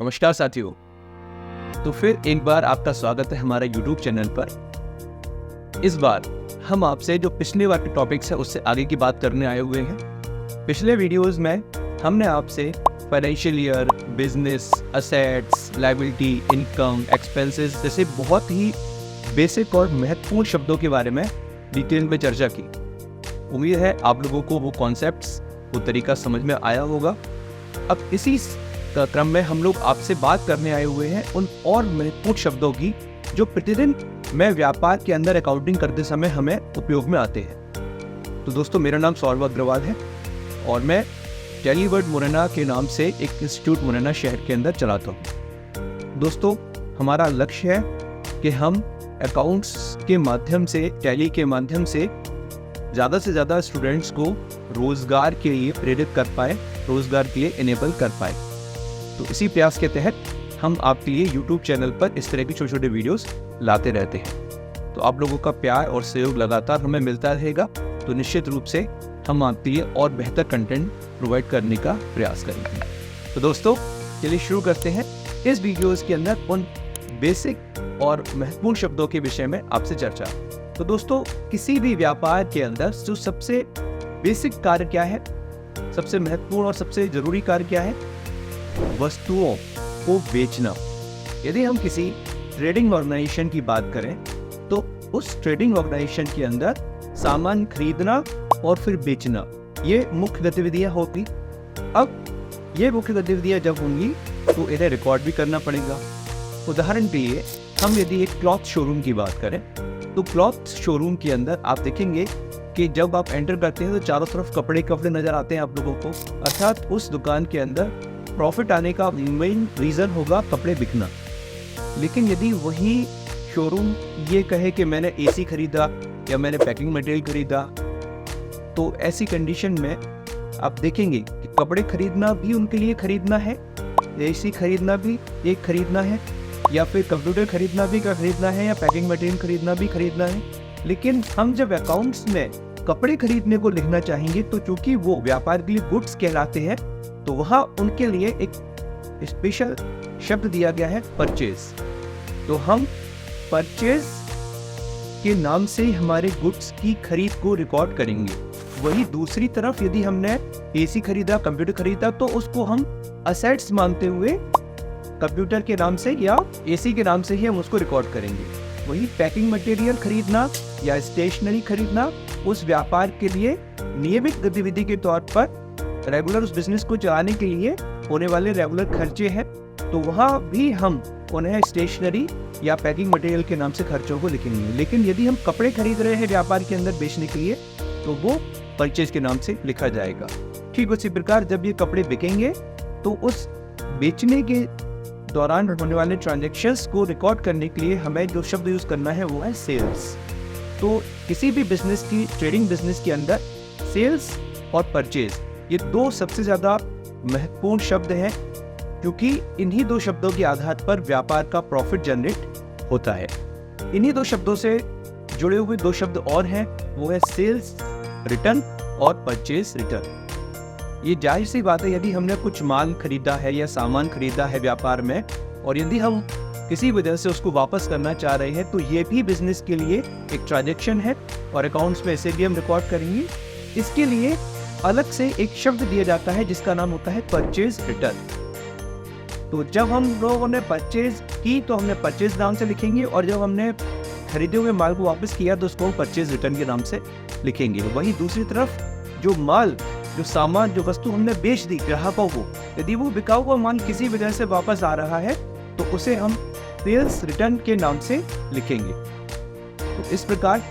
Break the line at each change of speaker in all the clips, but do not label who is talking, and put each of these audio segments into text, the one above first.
नमस्कार साथियों। तो फिर एक बार आपका स्वागत है हमारे YouTube चैनल पर। इस बार हम आपसे जो पिछले बार के टॉपिक्स है उससे आगे की बात करने आए हुए हैं। पिछले वीडियोस में हमने आपसे financial year, business, assets, liability, income, expenses जैसे बहुत ही बेसिक और महत्वपूर्ण शब्दों के बारे में डिटेल में चर्चा की। उम्मीद है आप लोगों को वो कॉन्सेप्ट्स, वो तरीका समझ में आया होगा। अब इसी क्रम में हम लोग आपसे बात करने आए हुए हैं उन और महत्वपूर्ण शब्दों की जो प्रतिदिन में व्यापार के अंदर अकाउंटिंग करते समय हमें उपयोग में आते हैं। तो दोस्तों, मेरा नाम सौरभ अग्रवाल है और मैं टेलीवर्ड मुरैना के नाम से एक इंस्टीट्यूट मुरैना शहर के अंदर चलाता हूँ। दोस्तों, हमारा लक्ष्य है कि हम अकाउंट्स के माध्यम से, टैली के माध्यम से ज़्यादा से ज़्यादा स्टूडेंट्स को रोज़गार के लिए प्रेरित कर पाए, रोज़गार के लिए इनेबल कर पाए। तो इसी प्रयास के तहत हम आपके लिए YouTube चैनल पर इस तरह की छोटे छोटे वीडियोस लाते रहते हैं। तो आप लोगों का प्यार और सहयोग लगातार हमें मिलता रहेगा, तो निश्चित रूप से हम आपके लिए और बेहतर कंटेंट प्रोवाइड करने का प्रयास करेंगे। तो दोस्तों, चलिए शुरू करते हैं इस वीडियोस के अंदर उन बेसिक और महत्वपूर्ण शब्दों के विषय में आपसे चर्चा। तो दोस्तों, किसी भी व्यापार के अंदर जो सबसे बेसिक कार्य क्या है, सबसे महत्वपूर्ण और सबसे जरूरी कार्य क्या है? वस्तुओं को बेचना। यदि हम किसी ट्रेडिंग ऑर्गेनाइजेशन की बात करें तो उस ट्रेडिंग ऑर्गेनाइजेशन के अंदर सामान खरीदना और फिर बेचना, ये मुख्य गतिविधियां होगी। अब ये मुख्य गतिविधियां जब होंगी तो इन्हें रिकॉर्ड भी करना पड़ेगा। उदाहरण के लिए हम यदि एक क्लॉथ शोरूम की बात करें तो क्लॉथ शोरूम के अंदर आप देखेंगे कि जब आप एंटर करते हैं तो चारों तरफ कपड़े नजर आते हैं आप लोगों को। अर्थात उस दुकान के अंदर प्रॉफिट आने का मेन रीजन होगा कपड़े बिकना। लेकिन यदि वही शोरूम ये कहे कि मैंने एसी खरीदा या मैंने पैकिंग मटेरियल खरीदा, तो ऐसी कंडीशन में आप देखेंगे कि कपड़े खरीदना भी उनके लिए खरीदना है, एसी खरीदना भी एक खरीदना है, या फिर कंप्यूटर खरीदना भी खरीदना है, या पैकिंग मटेरियल खरीदना भी खरीदना है। लेकिन हम जब अकाउंट्स में कपड़े खरीदने को लिखना चाहेंगे तो चूंकि वो व्यापार के लिए गुड्स कहलाते हैं, तो वहाँ उनके लिए एक स्पेशल शब्द दिया गया है, परचेज। तो हम परचेज के नाम से हमारे गुड्स की खरीद को रिकॉर्ड करेंगे। वही दूसरी तरफ यदि हमने एसी खरीदा, कंप्यूटर खरीदा, तो उसको हम असेट्स मानते हुए कंप्यूटर के नाम से या एसी के नाम से ही हम उसको रिकॉर्ड करेंगे। वही पैकिंग मटेरियल खरीदना या स्टेशनरी खरीदना उस व्यापार के लिए नियमित गतिविधि के तौर पर रेगुलर उस बिजनेस को चलाने के लिए होने वाले रेगुलर खर्चे हैं, तो वहाँ भी हम उन्हें स्टेशनरी या पैकिंग मटेरियल के नाम से खर्चों को लिखेंगे। लेकिन यदि हम कपड़े खरीद रहे हैं व्यापार के अंदर बेचने के लिए, तो वो परचेज के नाम से लिखा जाएगा। ठीक उसी प्रकार जब ये कपड़े बिकेंगे तो उस बेचने के दौरान होने वाले ट्रांजेक्शन्स को रिकॉर्ड करने के लिए हमें जो शब्द यूज करना है वो है सेल्स। तो किसी भी बिजनेस की, ट्रेडिंग बिजनेस के अंदर सेल्स और परचेज, ये दो सबसे ज्यादा महत्वपूर्ण शब्द हैं, क्योंकि इन्हीं दो शब्दों के आधार पर व्यापार का प्रॉफिट जनरेट होता है। इन्हीं दो शब्दों से जुड़े हुए दो शब्द और हैं, वो है सेल्स रिटर्न और परचेज रिटर्न। ये जाहिर सी बात है, यदि हमने कुछ माल खरीदा है या सामान खरीदा है व्यापार में और यदि हम किसी वजह से उसको वापस करना चाह रहे हैं, तो ये भी बिजनेस के लिए एक ट्रांजैक्शन है और अकाउंट्स में इसे भी हम रिकॉर्ड करेंगे। इसके लिए अलग से एक शब्द दिया जाता है जिसका नाम होता है परचेज रिटर्न। तो जब हम लोगों ने परचेज की तो हमने परचेज नाम से लिखेंगे, और जब हमने खरीदे हुए माल को वापस किया तो उसको हम परचेज रिटर्न के नाम से लिखेंगे। वहीं दूसरी तरफ जो माल, जो सामान, जो वस्तु हमने बेच दी ग्राहकों को, यदि वो बिकाऊ हुआ माल किसी वजह से वापस आ रहा है तो उसे हम सेल्स रिटर्न के नाम से लिखेंगे। तो इस प्रकार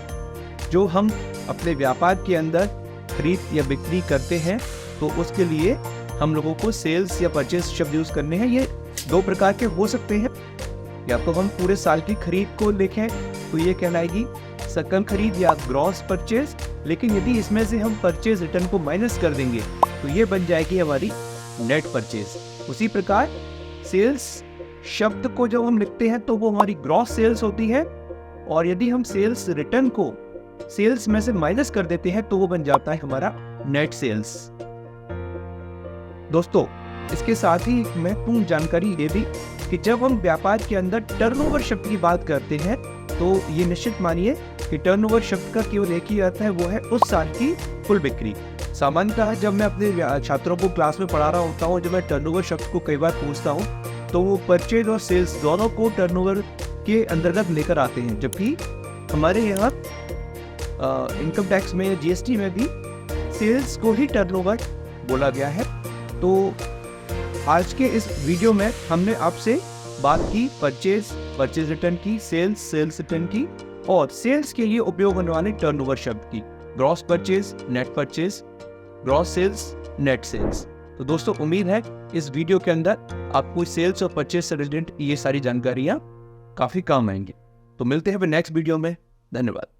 जो हम अपने व्यापार के अंदर खरीद या बिक्री करते हैं तो उसके लिए हम लोगों को सेल्स या परचेज शब्द यूज करने हैं। ये दो प्रकार के हो सकते हैं, या तो हम पूरे साल की खरीद को लिखें तो ये कहलाएगी सकल खरीद या ग्रॉस परचेज। लेकिन यदि इसमें से हम परचेज रिटर्न को माइनस कर देंगे तो ये बन जाएगी हमारी नेट परचेज। उसी प्रकार सेल्स शब्द को जब हम लिखते हैं तो वो हमारी ग्रॉस सेल्स होती है, और यदि हम सेल्स रिटर्न को सेल्स में से माइनस कर देते हैं तो वो बन जाता है हमारा नेट सेल्स। दोस्तों,
इसके साथ ही एक महत्वपूर्ण जानकारी ये भी कि जब हम व्यापार के अंदर टर्नओवर शब्द की बात करते हैं तो ये निश्चित मानिए कि टर्नओवर शब्द का केवल एक ही अर्थ है, वो है उस साल की कुल बिक्री। सामान्यतः जब मैं अपने छात्रों को क्लास में पढ़ा रहा होता हूँ, जब मैं टर्नओवर शब्द को कई बार पूछता हूँ तो वो परचेज और सेल्स दोनों को टर्नओवर के अंतर्गत लेकर आते हैं, जबकि हमारे यहाँ इनकम टैक्स में या जीएसटी में भी सेल्स को ही टर्नओवर बोला गया है। तो आज के इस वीडियो में हमने आपसे बात की परचेज रिटर्न की, सेल्स रिटर्न की और सेल्स के लिए उपयोग होने वाले टर्नओवर शब्द की, gross purchase, net purchase, gross sales, net sales. तो दोस्तों उम्मीद है इस वीडियो के अंदर आपको सेल्स और परचेज से रिलेटेड ये सारी जानकारियाँ काफ़ी काम आएंगी। तो मिलते हैं फिर नेक्स्ट वीडियो में। धन्यवाद।